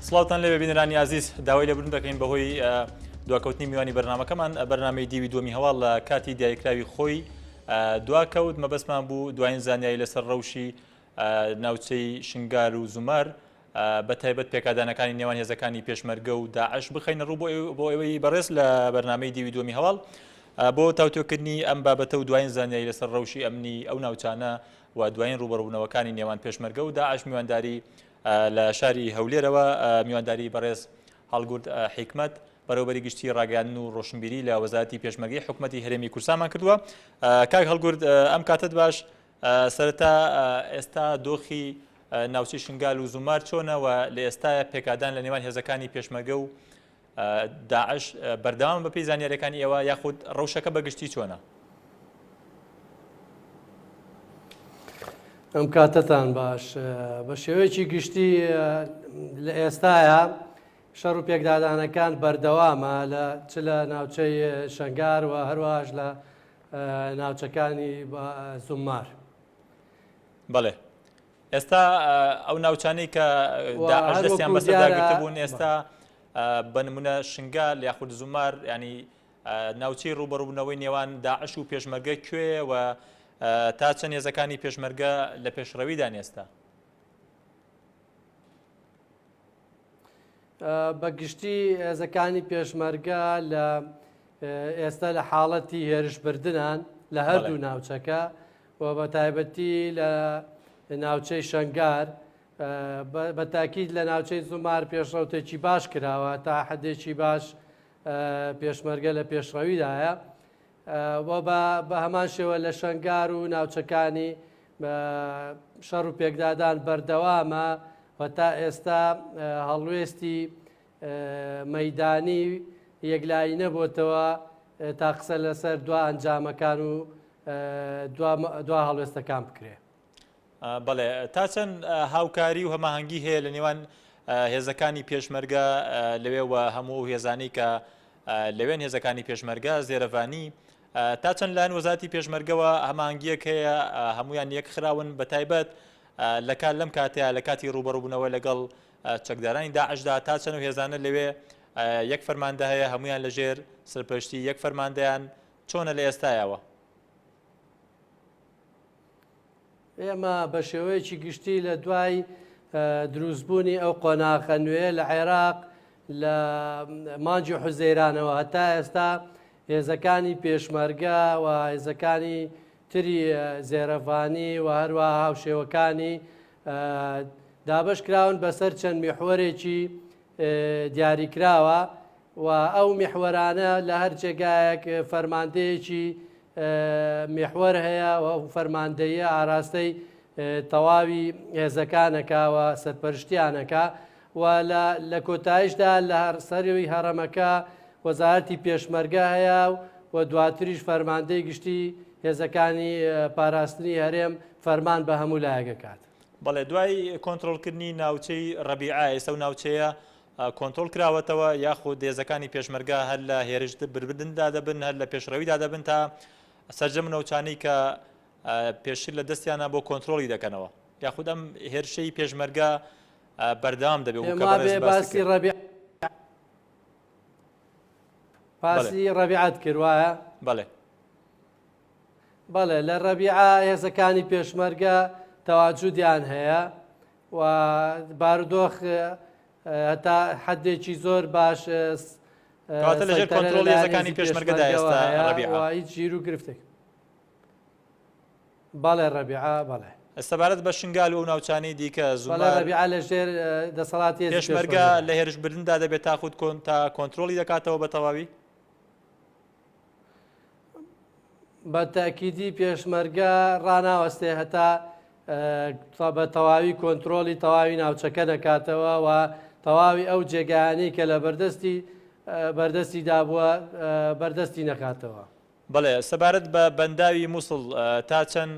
سڵاوتان لێ ببینرانی عزیز داوای لێبوون دەکەین بەهۆی دواکەوتنی میوانی بەرنامەکەمان بەرنامەی دیوی دووەمی هەواڵ لە کاتی دیاریکراوی خۆی دواکەوت مەبەستمان بوو دوایین زانیاری لەسەر ڕەوشی ناوچەی شنگار و زومار بە تایبەت پێکدانەکانی نێوان هێزەکانی پێشمەرگە و داعش بخەینە ڕوو بۆ ئێوەی بەڕێز لە بەرنامەی دیوی دووەمی هەواڵ بۆ تاوتۆکردنی ئەم بابەتە و دوایین زانیاری لەسەر ڕەوشی ئەمنی ئەو ناوچانە و دوایین ڕوبەڕوونەوەکانی نێوان پێشمەرگە و داعش میوانداری لە شاری هەولێرەوە میوانداری بەڕێز هەڵگورد حیکمەت بەڕێوەبەری گشتی ڕاگەیاندن و ڕۆشنبیری لە وەزارەتی پێشمەرگەی حکوومەتی هەرێمی کورسانمان کردووە. کاک هەڵگورد ئەم کاتت باش سەرەتا ئێستا دۆخی ناوچەی شنگال و زومار چۆنەوە لە ئێستاە پێکدان لە نێوان هێزەکانی پێشمەرگە و داعش بەردەوام بە پێی زانیاریەکانی ئێوە یاخود ڕەوشەکە بەگشتی چۆنە؟ ئەم کاتتان باش بە شێوەیەکی گشتی لە ئێستاە شەڕ و پێکدادانەکان بەردەوامە چ لە ناوچەی شنگار و هەروەهاش لە ناوچەکانی زومار. بەڵێ ئێستا ئەو ناوچانەی کە داعش دەستیان بەسەرداگرتە بوون ئێستا بە نمونە شنگال یاخود زومار ینی ناوچەی ڕوبەڕوونەوەی نێوان داعش و پێشمەرگە کوێ و تا چەند هێزەکانی پێشمەرگە لە پێشڕەویدان ئێستا؟ بەگشتی هێزەکانی پێشمەرگە لە ئێستا لە حاڵەتی هێرشبردنان لە هەردوو ناوچەکە و بە تایبەتی لە ناوچەی شنگار بە تاکید لە ناوچەی زومار پێشڕەوتێکی باش کراوە تا حدێکی باش پێشمەرگە لە پێشڕەویدایە بە هەمان شێوە لە شنگار و ناوچەکانی شەڕ و پێکدادان بەردەوامە و تا ئێستا هەڵوێستی مەیدانی یەکلایی نەبووتەوە تا قسە لەسەر دوا ئەنجامەکان و دوا هەڵوێستەکان بکرێ. بەڵێ تا چەند هاوکاری و هەماهەنگی هەیە لە نێوان هێزەکانی پێشمەرگە لەوێ هەموو هێزانی کە لەوێن هێزەکانی پێشمەرگە زێرەڤانی تا چەند لایەن وەزارەتی پێشمەرگەوە هەماهەنگیەک هەیە هەمویان یەک خراون بە تایبەت لە کات لەم کاتەیە لە کاتی ڕوبەڕووبوونەوە لەگەڵ چەکدارانی داعشدا تا چەند هێزانە لەوێ یەک فەرماندە هەیە هەمویان لەژێر سەرپەرشتی یەک فەرماندەیان چۆنە لە ئێستایەوە؟ ئێمە بە شێوەیەکی گشتی لە دوای دروستبوونی ئەو قۆناغە نوێ لە عێراق لە مانجی حوزەیرانەوە هەتا ئێستا هێزەکانی پێشمەرگە و هێزەکانی تری زێرەڤانی و هەروەها هاوشێوەکانی دابش کراون بەسەر چەند میحوەرێکی دیاریکراوە و ئەو میحوەرانە لە هەر جێگایەک فەرماندەیەکی میحوەر هەیە و فەرماندەیە ئاراستەی تەواوی هێزەکانەکەوە سەرپەرشتیانەکە و لە کۆتاییشدا لە سەروی هەرەمەکە وەزارەتی پێشمەرگە هەیە و دواتریش فەرماندەی گشتی هێزەکانی پاراستنی هەرێم فەرمان بە هەموو لایەکەکات. بەڵێ دوای کۆنتترۆلکردنی ناوچەی ڕەبیعە ئێستا و ناوچەیە کۆنتترۆل کراوەتەوە یاخود هێزەکانی پێشمەرگە هەر لە هێرشت بربردندا دەبن هەر لە پێشڕەویدا دەبن تا سەرجەم نەوچانەی کە پێشتر لە دەستیانە بۆ کۆنتترۆلی دەکەنەوە یاخود ئەم هێرشەی پێشمەرگە بەردەوام دەبێت باسی ڕەبیعەت کردوایە؟ بەڵێ بەڵێ لە ڕەبیعە هێزەکانی پێشمەرگە تەواجودیان هەیە و بارودۆخ هەتا حدێکی زۆر باش لەژێر کۆنتترۆلی هێزەکانی پێشمەرگەدا ئێستا ڕەبیعە هیچ گیر و گرفتێک. بەڵێ ڕەبیعە بەڵێ سەبارەت بە شنگال و ناوچانەی دیکە زومار ڕەبیعە لەژێر دەسەڵاتی پێشمەرگە لە هێرشبردندا دەبێت تاخود تا کۆنتترۆلی دەکاتەوە بە تەواوی؟ بە تاکیدی پێشمەرگە ڕناوەستێ هەتا بە تەواوی کۆنتترۆلی تەواوی ناوچەکە دەکاتەوە و تەواوی ئەو جێگایانەی کە لە بەردەستی دابووە بەردەستی نەکاتەوە. بەڵێ سەبارەت بە بەنداوی مووسڵ تا چەند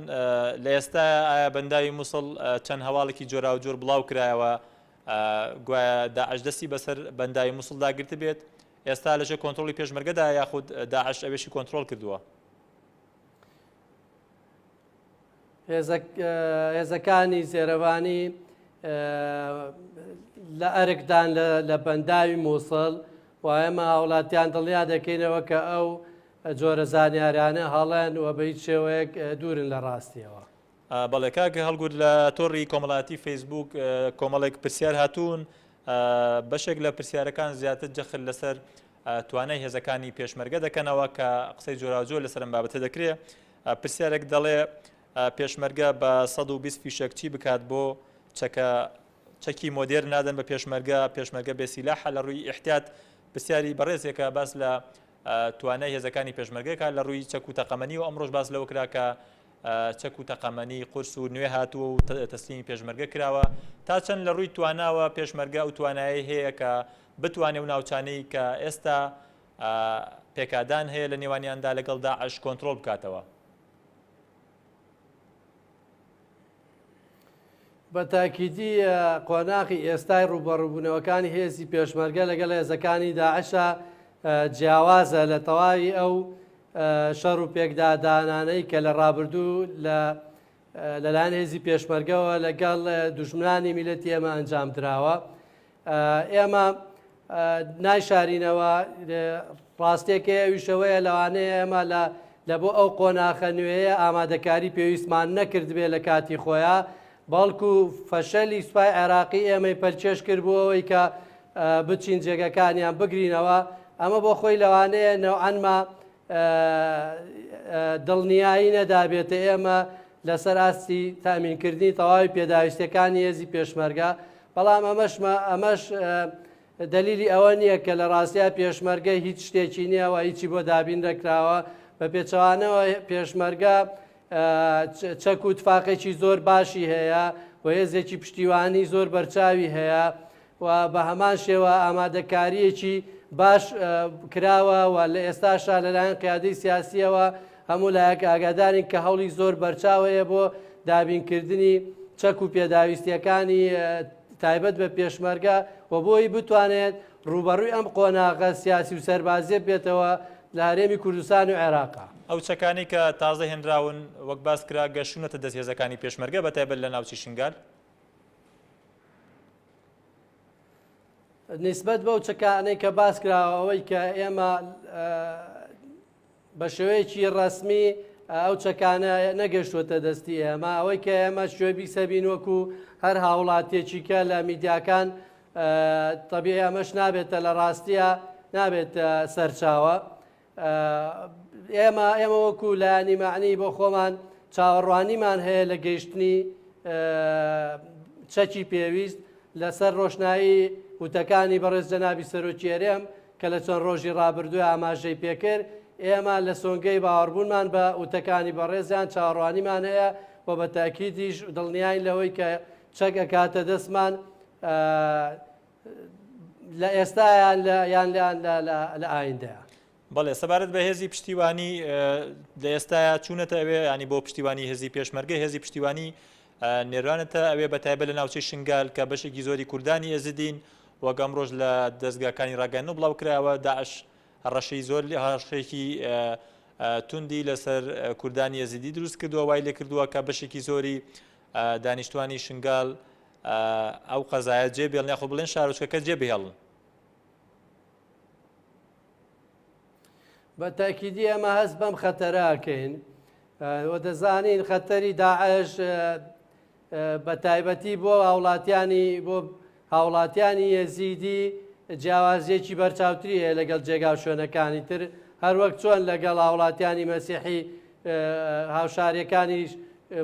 لە ئێستا ئایا بەنداوی مووسڵ چەند هەواڵێکی جۆرا و جۆر بڵاو کرایەوە گوایە داعش دەستی بەسەر بەنداوی مووسڵدا گرت بێت ئێستا لەژێر کۆنتترۆلی پێشمەرگەدا یاخود داعش ئەوێشی کۆنتترۆل کردووە؟ هێزەکانی زێرەوانی لە ئەرکدان لە بەنداوی مووسڵ و ئێمە هاوڵاتیان دڵنیا دەکەینەوە کە ئەو جۆرە زانیاریانە هەڵێن و بە هیچ شێوەیەک دوورن لە ڕاستیەوە. بەڵێ کاکە هەڵگوت لە تۆڕی کۆمەڵاتی فەیسبوک کۆمەڵێک پرسیار هاتوون بەشێک لە پرسیارەکان زیاتر جەخت لەسەر توانای هێزەکانی پێشمەرگە دەکەنەوە کە قسەی جۆراوجۆ لەسەر ئەم بابەتە دەکرێت. پرسیارێک دەڵێ پێشمەرگە بە 120 فیشەک چی بکات بۆ چەکی مۆدێر نادەن بە پێشمەرگە بێسیلاحە لە ڕووی احتیات. پرسیاری بەڕێزێکە باس لە توانای هێزەکانی پێشمەرگەکە لە ڕووی چەک و تەقەمەنی و ئەمڕۆژ باس لەوە کرا کە چەک و تەقەمەنی قورس و نوێ هاتووە و تەسلیمی پێشمەرگە کراوە تا چەند لە ڕووی تواناوە پێشمەرگە و توانایی هەیە کە بتوانێت و ناوچانەی کە ئێستا پێکادان هەیە لە نێوانیاندا لەگەڵ داعش کۆنتترۆل بکاتەوە. بە تاکیدی قۆناغی ئێستای ڕوبەڕووبوونەوەکانی هێزی پێشمەرگە لەگەڵ هێزەکانی داعشە جیاوازە لە تەواوی ئەو شەڕ و پێکدادانانەی کە لە ڕابردوو لەلایەن هێزی پێشمەرگەوە لەگەڵ دوژمنانی میلەتی ئێمە ئەنجام دراوە. ئێمە نایشارینەوە ڕاستێکە ئەویشەوەیە لەوانەیە ئێمە لە بۆ ئەو قۆناغە نوێیە ئامادەکاری پێویستمان نەکردبێ لە کاتی خۆیان، بەڵکو فەشەلی سوپای عێراقی ئێمەی پەرچێش کرد بۆ ئەوەی کە بچین جێگەکانیان بگرینەوە. ئەمە بۆ خۆی لەوانەیە نەوعەنما دڵنیایی نەدابێتە ئێمە لەسەر ئاستی تامینکردنی تەواوی پێداویستەکانی هێزی پێشمەرگە، بەڵام ئەمەش دلیلی ئەوە نییە کە لە ڕاستیا پێشمەرگە هیچ شتێکی نییەوە هیچی بۆ دابین دەکراوە. بە پێچەوانەوە پێشمەرگە چەک و تفاقێکی زۆر باشی هەیە و هێزێکی پشتیوانی زۆر بەرچاوی هەیە و بە هەمان شێوە ئامادەکاریەکی باش کراوە و لە ئێستاشا لەلایەن قیادەی سیاسیەوە هەموو لایەک ئاگادارین کە هەوڵی زۆر بەرچاوەیە بۆ دابینکردنی چەک و پێداویستیەکانی تایبەت بە پێشمەرگە و بۆی بتوانێت ڕوبەڕووی ئەم قۆناغە سیاسی و سەربازیە بێتەوە لە هەرێمی کوردستان و عێراقا. ئەو چەکانی کە تازە هێنراون وەک باس کرا گەشتونەتە دەست هێزەکانی پێشمەرگە بەتایبەت لە ناوچی شنگال. نسبەت بەو چەکانەی کە باس کراوە ئەوەی کە ئێمە بە شێوەیەکی ڕەسمی ئەو چەکانە نەگەشتوتە دەستی ئێمە، ئەوەی کە ئێمە شوێ بیسەبین وەکو هەر هاوڵاتێکی کە لە میدیاکان تەبیعی ئەمەش نابێتە لە ڕاستیە نابێت سەرچاوە. ئێمە وەکو لایانی معنی بۆ خۆمان چاوەڕوانیمان هەیە لە گەیشتنی چەکی پێویست لەسەر ڕۆشنایی وتەکانی بەڕێز جەنابی سەرۆکی هەرێم کە لە چەند ڕۆژی ڕابردووی ئاماژەی پێکرد. ئێمە لە سۆنگەی باوەڕبوونمان بە وتەکانی بەڕێزیان چاوەڕوانیمان هەیە و بە تاکیدیش دڵنیاین لەوەی کە چەک ئەکاتە دەستمان لە ئێستایان یان لە ئایندەیە. بەڵێ سەبارەت بە هێزی پشتیوانی لە ئێستاە چوونەتە ئەوێ ینی بۆ پشتیوانی هێزی پێشمەرگە هێزی پشتیوانی نێرانێتە ئەوێ بەتایبەت لە ناوچەی شنگال کە بەشێکی زۆری کوردانی ئێزیدین وەک ئەمڕۆژ لە دەستگاکانی ڕاگەاندن و بڵاو کراوە داعش ڕەشەی زۆر هەڕشێکی توندی لەسەر کوردانی ئێزیدی دروست کردووە وای لێ کردووە کە بەشێکی زۆری دانیشتوانی شنگال ئەو قەزایە جێبێڵن یاخۆ بڵێن شارۆچکەکە جێبهێڵن. بە تاکیدی ئەمە هەست بەم خەتەراکەین و دەزانین خەتەری داعش بە تایبەتی بۆ هاوڵاتیانی یەزیدی جیاوازیەکی بەرچاوتری هەیە لەگەڵ جێگا و شوێنەکانی تر، هەروەک چۆن لەگەڵ هاوڵاتیانی مەسیحی هاوشاریەکانی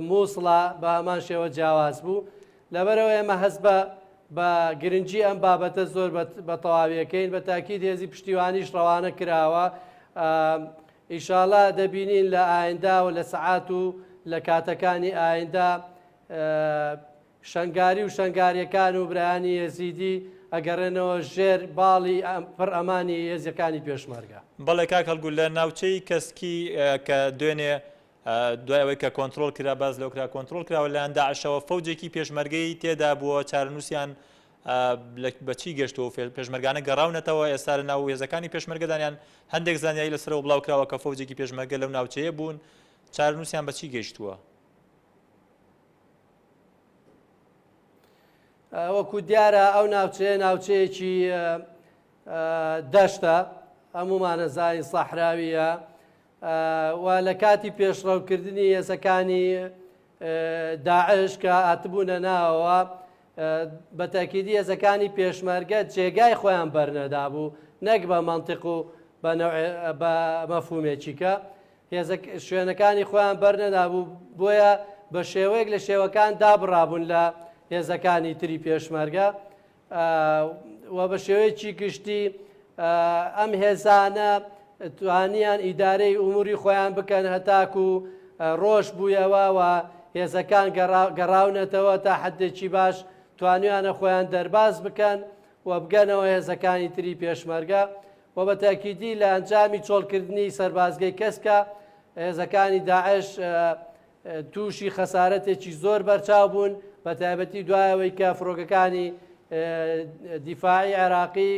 مووسڵا بە هەمان شێوە جیاواز بوو. لەبەرەوە ئێمە هەست بە گرنگی ئەم بابەتە زۆر بە تەواویەکەین. بە تاکید هێزی پشتیوانیش ڕەوانە کراوە. ئیشاڵا دەبینین لە ئایندا و لە سەعات و لە کاتەکانی ئایندا شەنگاری و شەنگاریەکان و برایانی یەزیدی ئەگەڕێنەوە ژێر باڵی پڕ ئەمانی هێزیەکانی پێشمەرگە. بەڵێ کاک هەڵگوت لە ناوچەی کەسکی کە دوێنێ دوایەوەی کە کۆنتترۆل کرا باز لەو کرا کۆنتترۆل کراوە لەیان داعشەوە فەوجێکی پێشمەرگەی تێدا بووە چارەنووسیان بەچی گەشتەوە پێشمەرگانە گەڕاونەتەوە ئێستا لە ناو هێزەکانی پێشمەرگەدانیان هەندێک زانیاری لەسەرەوە بڵاو کراوە کە فەوجێکی پێشمەرگە لەو ناوچەیە بوون چارەنووسیان بەچی گەشتووە. وەکو دیارە ئەو ناوچەیە ناوچەیەکی دەشتە هەمومانە زانین سەحراویە و لە کاتی پێشڕەوکردنی هێزەکانی داعش کە هاتبوونە ناوەوە بە تاکیدی هێزەکانی پێشمەرگە جێگای خۆیان بەرنەدا بوو نەک بە مەنتیق و بە مەفهومێکیکە شوێنەکانی خۆیان بەرنەدا بوو بۆیە بە شێوەیەک لە شێوەکان دابڕابوون لە هێزەکانی تری پێشمەرگە و بە شێوەیەکی گشتی ئەم هێزانە توانیان ئیدارەی ئوموری خۆیان بکەن هەتاکو ڕۆژ بوویەوە و هێزەکان گەڕاونەتەوە تا حدێکی باش توانیانە خۆیان دەرباز بکەن و بگەنەوە هێزەکانی تری پێشمەرگە و بە تاکیدی لە ئەنجامی چۆڵکردنی سەربازگەی کەسکە هێزەکانی داعش تووشی خەسارەتێکی زۆر بەرچاو بوون بە تایبەتی دوایەوەی کە فڕۆکەکانی دیفاعی عێراقی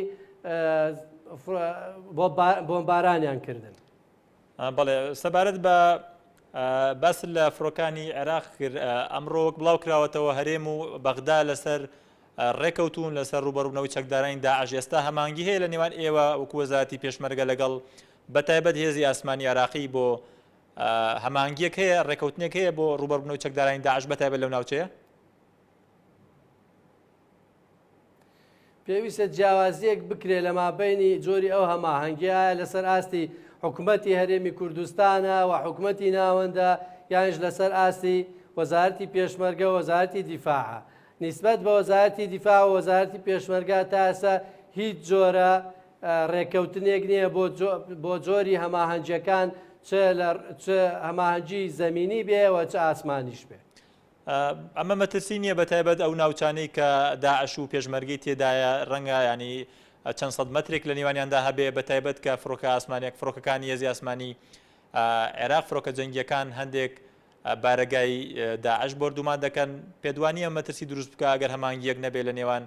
بۆمبارانیان کردن. بەڵێ سەبارەت بە باس لە فڕۆکانی عێراق کرد ئەمڕۆک بڵاو کراوەتەوە هەرێم و بەغدا لەسەر ڕێکەوتون لەسەر ڕوبەڕوونەوەی چەکدارانی داعش ئێستا هەمانگی هەیە لە نێوان ئێوە وەکو وەزارەتی پێشمەرگە لەگەڵ بەتایبەت هێزی ئاسمانی عێراقی بۆ هەمانگیەک هەیە ڕێکەوتنێک هەیە بۆ ڕوبەڕوونەوەی چەکدارانی داعش بەتایبەت لەو ناوچەیە؟ پێویستە جیاوازیەک بکرێت لە مابینی جۆری ئەو هەماهەنگیە لەسەر ئاستی حکوومەتی هەرێمی کوردستانە و حکوومەتی ناوەندە یانش لەسەر ئاستی وەزارەتی پێشمەرگە و وەزارەتی دیفاعە. نیسبەت بە وەزارەتی دیفاع و وەزارەتی پێشمەرگە تا ئێستا هیچ جۆرە ڕێکەوتنێک نییە بۆ جۆری هەماهەنگیەکان چ هەماهەنگی زەمینی بێ و چ ئاسمانیش بێ. ئەمە مەترسی نییە بەتایبەت ئەو ناوچانەی کە داعش و پێشمەرگی تێدایە ڕەنگە ینی چەند سەد مەترێک لە نێوانیاندا هەبێ بەتایبەت کە فڕۆکە ئاسمانێک فڕۆکەکانی هێزی ئاسمانی عێراق فڕۆکە جەنگیەکان هەندێک بارەگای داعش بردومان دەکەن پێدوانیە مەترسی دروست بکە ئەگەر هەمانگیەک نەبێ لە نێوان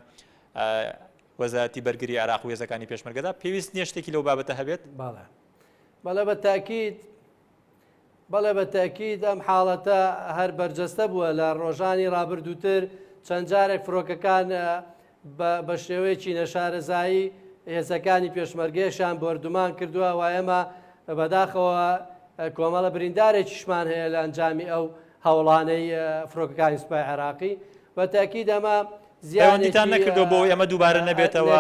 وەزارەتی بەرگری عێراق و هێزەکانی پێشمەرگەدا پێویست نییە شتێکی لەو بابەتە هەبێت؟ بەڵێ بە تاکید ئەم حاڵەتە هەر بەرجەستە بووە لە ڕۆژانی ڕابردووتر چەند جارێک فڕۆکەکان بە شێوەیەکی نەشارەزایی هێزەکانی پێشمەرگەیەشان بردومان کردووە و ئێمە بەداخەوە کۆمەڵە بریندارێکیشمان هەیە لە ئەنجامی ئەو هەوڵانەی فڕۆکەکانی سوپای عێراقی بە تاکید ئەمە زیانتان نەکردەوە بۆ ئەمە دووبارە نەبێتەوە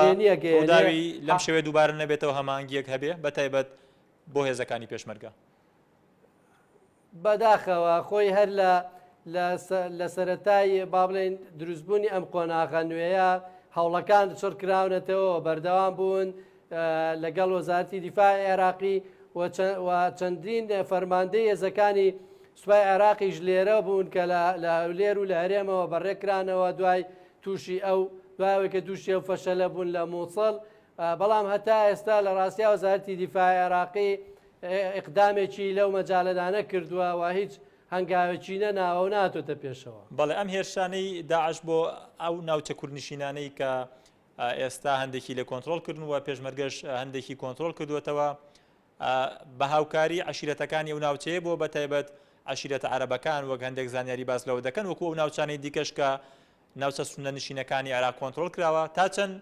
داوی لەم شێوێ دووبارە نەبێتەوە هەمانگیەک هەبێ بەتایبەت بۆ هێزەکانی پێشمەرگە. بەداخەوە خۆی هەر لە سەرەتای با بڵێن دروستبوونی ئەم قۆناغە نوێیە هەوڵەکان چڕکراونەتەوە بەردەوام بوون لەگەڵ وەزارەتی دیفاعی عێراقی و چەندین فەرماندەی هێزەکانی سوپای عێراقیش لێرە بوون کە لە هەولێر و لە هەرێمەوە بەڕێکرانەوە دوای تووشی ئەو دوایەوەی کە تووشی ئەو فەشەلە بوون لە مووسڵ بەڵام هەتا ئێستا لە ڕاستیا وەزارەتی دیفاعی عێراقی ئیقدامێکی لەو مەجالەدانە کردووە و هیچ هەنگاوێکی نەناوە و ناتۆتە پێشەوە. بەڵێ ئەم هێرشانەی داعش بۆ ئەو ناوچە کوردنشینانەی کە ئێستا هەندێکی لێ کۆنتترۆل کردن و پێشمەرگەش هەندێکی کۆنتترۆل کردوێتەوە بە هاوکاری عشیرەتەکانی ئەو ناوچەیە بۆ بەتایبەت عشیرەتە عەرەبەکان وەک هەندێک زانیاری باس لەوە دەکەن وەکو ئەو ناوچانەی دیکەش کە ناوچە سونە نشینەکانی عێراق کۆنتترۆل کراوە تا چەند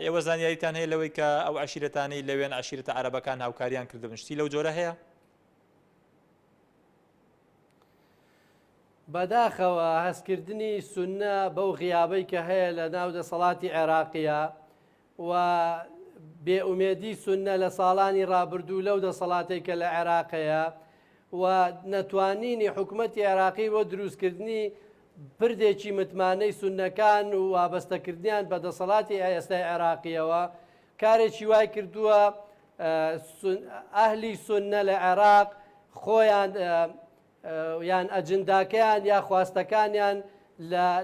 ئێوە زانیاریتان هەیە لەوەی کە ئەو عشیرەتانی لەوێن عشیرەتە عەرەبەکان هاوکاریان کردبن شتی لەو جۆرە هەیە؟ بەداخەوە هەستکردنی سونە بەو غیابەی کە هەیە لە ناو دەسەڵاتی عێراقیە و بێئومێدی سونە لە ساڵانی ڕابردوو لەو دەسەڵاتێک کە لە عێراقەیە و نەتوانینی حکوومەتی عێراقی بۆ دروستکردنی پردێکی متمانەی سونەکان و وابەستەکردیان بە دەسەڵاتی ئێستای عێراقیەوە کارێکی وای کردووە ئەهلی سونە لە عێراق خۆیان یان ئەجنداکەیان یا خواستەکانیان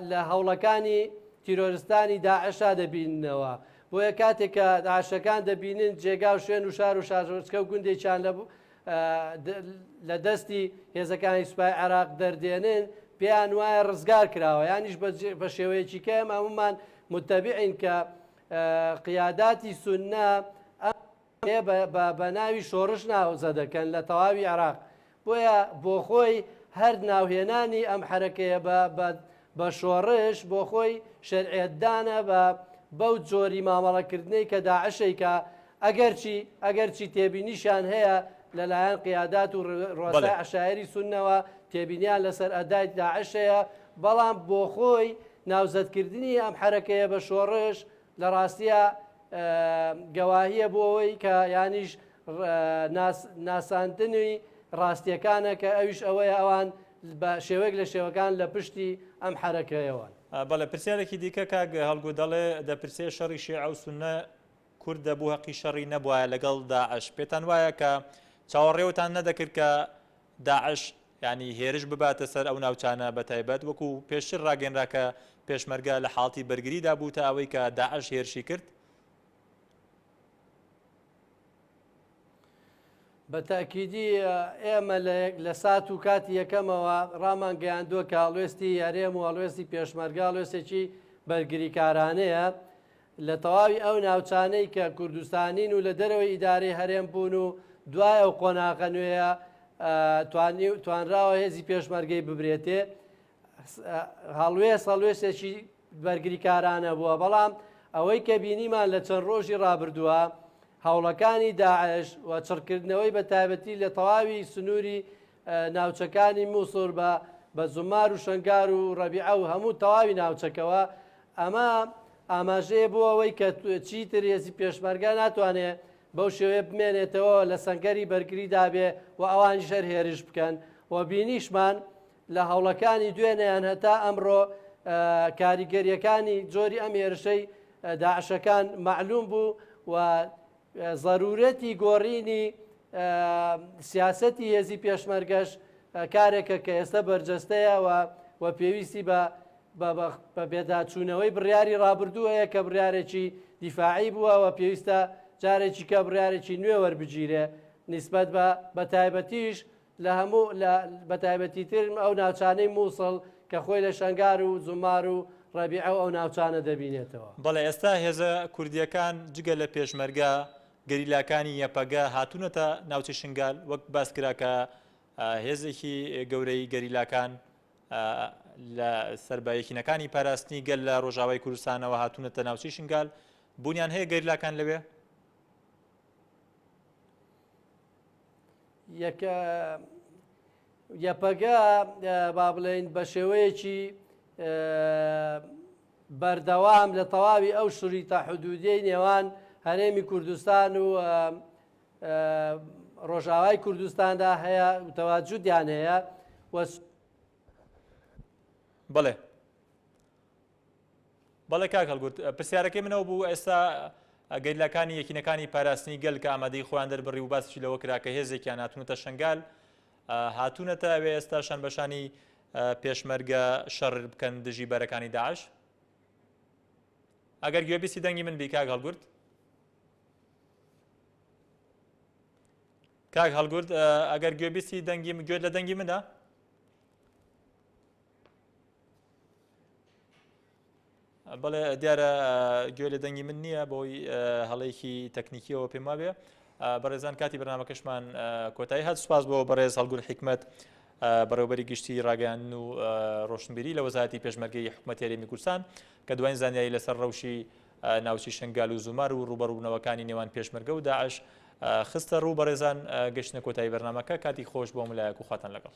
لە هەوڵەکانی تیرۆریستانی داعشا دەبیننەوە بۆیە کاتێک کە داعشەکان دەبینن جێگا و شوێن و شار و شارۆچکە و گوندێکیان لە دەستی هێزەکانی سوپای عێراق دەردێنن پێیان وایە ڕزگار کراوە یانیش بە شێوەیەکی کە ئێمە هەمومان متەبعین کە قیاداتی سونە بە ناوی شۆڕش ناوزە دەکەن لە تەواوی عێراق بۆیە بۆ خۆی هەر ناوهێنانی ئەم حرەکەیە بە شۆڕش بۆ خۆی شەرعێتدانە بە بەو جۆری مامەڵەکردنەی کە داعشەیکە ئەگەرچی تێبینیشان هەیە لەلایەن قیادات و ڕۆسای عەشایری سوننەوە تێبینیان لەسەر ئەدای داعشەیە بەڵام بۆ خۆی ناوزەتکردنی ئەم حرەکەیە بە شۆڕش لە ڕاستیە گەواهیە بۆ ئەوەی کە یانیش ناساندنی ڕاستیەکانە کە ئەویش ئەوەیە ئەوان بە شێوەیەک لە شێوەکان لە پشتی ئەم حرەکەیەوەن. بەڵێ پرسیارێکی دیکە کاک هەڵگو دەڵێ دەپرسێ شەڕی شیعە و سوننە کورد دەبوو هەقی شەڕی نەبووایە لەگەڵ داعش پێتان وایە کە چاوەڕێوەتان نەدەکرد کە داعش ینی هێرش بباتە سەر ئەو ناوچانە بەتایبەت وەکو پێشتر ڕاگەنرا کە پێشمەرگە لە حاڵی بەرگریدا بوو تا ئەوەی کە داعش هێرشی کرد؟ بە تاکیدی ئێمە لە سات و کاتی یەکەمەوە ڕامان گەیاندووە کە هەڵوێستی یارێم و هەڵوێستی پێشمەرگا هەڵوێستێکی بەرگریکارانەیە لە تەواوی ئەو ناوچانەی کە کوردستانین و لە دەرەوەی ئیدارەی هەرێم بوون و دوای ئەو قۆناغە نوێیە توانراوە هێزی پێشمەرگەی ببرێتێ هەڵوێستێکی بەرگریکارانە بووە بەڵام ئەوەی کە بینیمان لە چەند ڕۆژی ڕابردووە هەوڵەکانی داعش و چڕکردنەوەی بە تایبەتی لە تەواوی سنووری ناوچەکانی مووسڵ بە زومار و شنگار و ڕەبیعە و هەموو تەواوی ناوچەکەوە ئەمە ئاماژەیە بۆ ئەوەی کە چیتر هێزی پێشمەرگە ناتوانێت بەو شێوەیە بمێنێتەوە لە سەنگەری بەرگری دابێ و ئەوانی شەر هێرش بکەن و بینیشمان لە هەوڵەکانی دوێنیان هەتا ئەمڕۆ کاریگەریەکانی جۆری ئەم هێرشەی داعشەکان معلوم بوو و ضرورەتی گۆڕینی سیاسەتی هێزی پێشمەرگەش کارێکە کە ئێستا بەرجەستەیە و پێویستی بە بێداچوونەوەی بڕیاری ڕابردووەیە کە بڕیارێکی دیفاعی بووە و پێویستە جارێکی کە بڕیارێکی نوێ وەربگیرێ نسبەت بە تایبەتیش لە هەموو بە تایبەتی تر ئەو ناوچانەی مووسڵ کە خۆی لە شنگار و زومار و ڕەبیعە و ئەو ناوچانە دەبینێتەوە. بەڵێ ئێستا هێزە کوردیەکان جگە لە پێشمەرگە گەریلاکانی یەپەگە هاتوونەتە ناوچەی شنگال وەک باس کرا کە هێزێکی گەورەی گەریلاکان لە سەربایەکینەکانی پاراستنی گەل لە ڕۆژاوای کوردستانەوە هاتوونەتە ناوچەی شنگال بوونیان هەیە گەریلاکان لەوێ؟ یەپەگە با بڵێن بە شێوەیەکی بەردەوام لە تەواوی ئەو شوریتە حدودیەی نێوان هەرێمی کوردستان و ڕۆژاوای کوردستاندا هەیە و تەواجودیان هەیە بەڵێ کاک هەڵگورت پرسیارەکەی منەوە بوو ئێستا گەریلاکانی یەکینەکانی پاراستنی گەل کە ئامادەی خۆیان دەربڕی و باسیی لەوە کرا کە هێزێکیان هاتوونەتە شنگال هاتوونەتە ئەوێ ئێستا شان بەشانی پێشمەرگە شەڕ بکەن دژی بەرەکانی داعش ئەگەر گوێبیستی دەنگی من بی کاک هەڵگورت کاک هەڵگورت ئەگەر گوێبیستی دەنگی گوێت لە دەنگی مندا بەڵێ دیارە گوێ لە دەنگی من نییە بۆی هەڵەیەکی تەکنیکیەوە پێم وابێ بەڕێزان کاتی بەرنامەکەشمان کۆتایی هات سوپاس بۆ بەڕێز هەڵگورت حیکمەت بەڕێوەبەری گشتی ڕاگەیاندن و ڕۆشنبیری لە وەزارەتی پێشمەرگەی حکوومەتی هەرێمی کوردستان کە دوایین زانیاری لەسەر ڕەوشی ناوچەی شنگال و زومار و ڕوبەڕوونەوەکانی نێوان پێشمەرگە و داعش خستە ڕوو بەڕێزان گەشتنە کۆتایی بەرنامەکە کاتی خۆش بۆ ملایەک و خواتان لەگەڵ